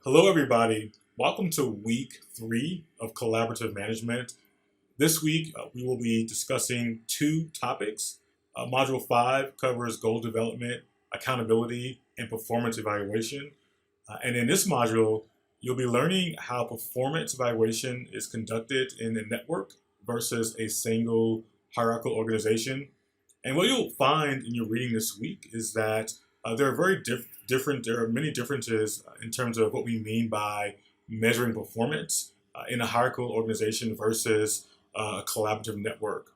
Hello, everybody. Welcome to week 3 of collaborative management. This week, we will be discussing two topics. Module 5 covers goal development, accountability, and performance evaluation. And in this module, you'll be learning how performance evaluation is conducted in a network versus a single hierarchical organization. And what you'll find in your reading this week is that there are very different. There are many differences in terms of what we mean by measuring performance in a hierarchical organization versus a collaborative network.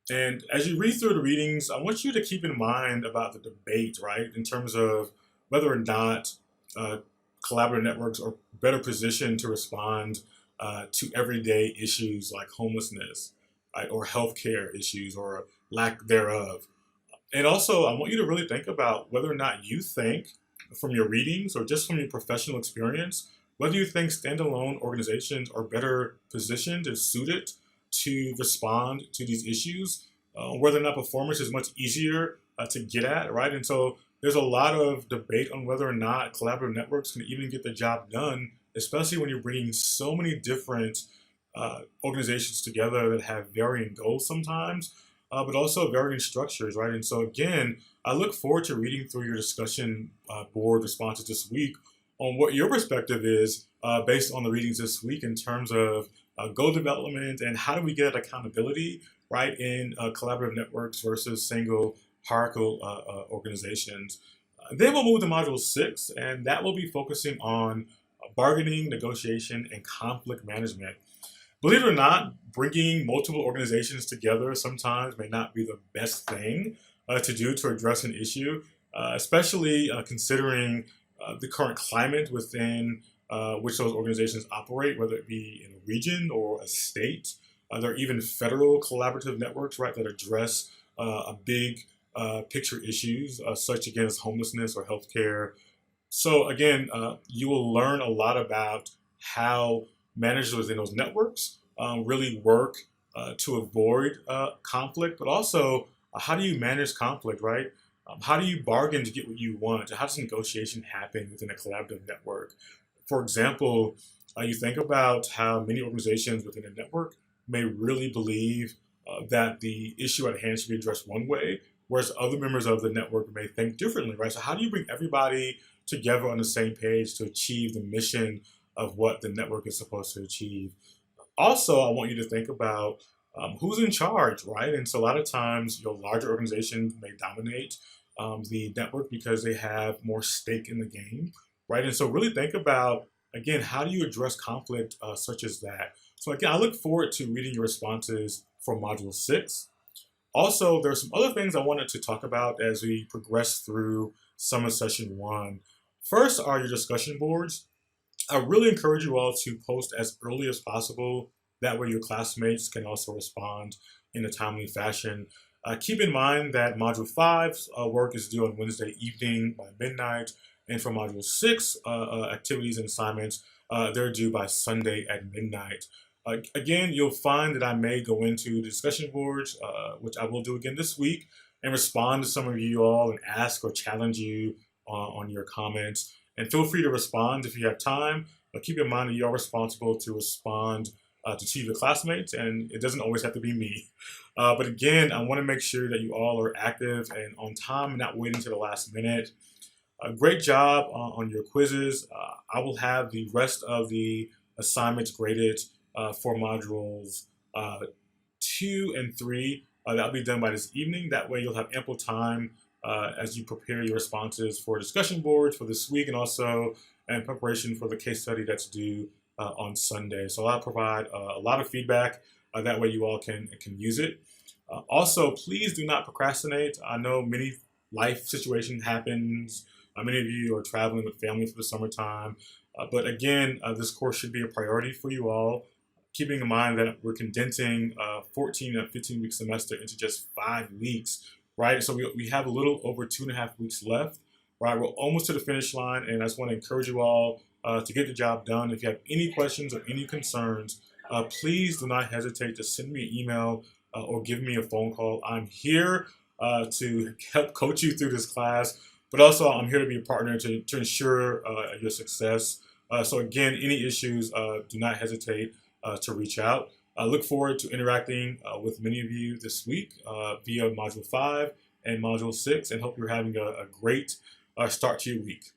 And as you read through the readings, I want you to keep in mind about the debate, right, in terms of whether or not uh, collaborative networks are better positioned to respond to everyday issues like homelessness, right, or healthcare issues or lack thereof. And also, I want you to really think about whether or not you think, from your readings or just from your professional experience, whether you think standalone organizations are better positioned and suited to respond to these issues, whether or not performance is much easier to get at, right? And so there's a lot of debate on whether or not collaborative networks can even get the job done, especially when you're bringing so many different organizations together that have varying goals sometimes, but also varying structures, right? And so again, I look forward to reading through your discussion board responses this week on what your perspective is based on the readings this week in terms of goal development and how do we get accountability, right, in collaborative networks versus single hierarchical organizations. Then we'll move to Module 6, and that will be focusing on bargaining, negotiation, and conflict management. Believe it or not, bringing multiple organizations together sometimes may not be the best thing to do to address an issue, especially considering the current climate within which those organizations operate, whether it be in a region or a state. There are even federal collaborative networks, right, that address a big picture issues, such again as homelessness or healthcare. So again, you will learn a lot about how managers within those networks really work to avoid conflict, but also how do you manage conflict, right? How do you bargain to get what you want? How does negotiation happen within a collaborative network? For example, you think about how many organizations within a network may really believe that the issue at hand should be addressed one way, whereas other members of the network may think differently, right? So how do you bring everybody together on the same page to achieve the mission of what the network is supposed to achieve? Also, I want you to think about who's in charge, right? And so a lot of times your larger organizations may dominate the network because they have more stake in the game, right? And so really think about, again, how do you address conflict such as that? So again, I look forward to reading your responses for Module 6. Also, there's some other things I wanted to talk about as we progress through summer session 1. First are your discussion boards. I really encourage you all to post as early as possible. That way your classmates can also respond in a timely fashion. Keep in mind that Module 5's work is due on Wednesday evening by midnight, and for Module 6 activities and assignments, they're due by Sunday at midnight. Again, you'll find that I may go into discussion boards, which I will do again this week, and respond to some of you all and ask or challenge you on your comments. And feel free to respond if you have time. But keep in mind that you are responsible to respond to two of your classmates, and it doesn't always have to be me. But again, I want to make sure that you all are active and on time and not waiting to the last minute. Great job on your quizzes. I will have the rest of the assignments graded for modules 2 and 3. That'll be done by this evening. That way you'll have ample time as you prepare your responses for discussion boards for this week and also in preparation for the case study that's due on Sunday. So I'll provide a lot of feedback. That way you all can use it. Also, please do not procrastinate. I know many life situations happens. Many of you are traveling with family for the summertime. But again, this course should be a priority for you all, keeping in mind that we're condensing 14 and 15-week semester into just 5 weeks, right? So we have a little over 2.5 weeks left, right? We're almost to the finish line, and I just want to encourage you all to get the job done. If you have any questions or any concerns, please do not hesitate to send me an email or give me a phone call. I'm here to help coach you through this class, but also I'm here to be a partner to ensure your success So again, any issues, do not hesitate to reach out. I look forward to interacting with many of you this week via Module 5 and Module 6, and hope you're having a great start to your week.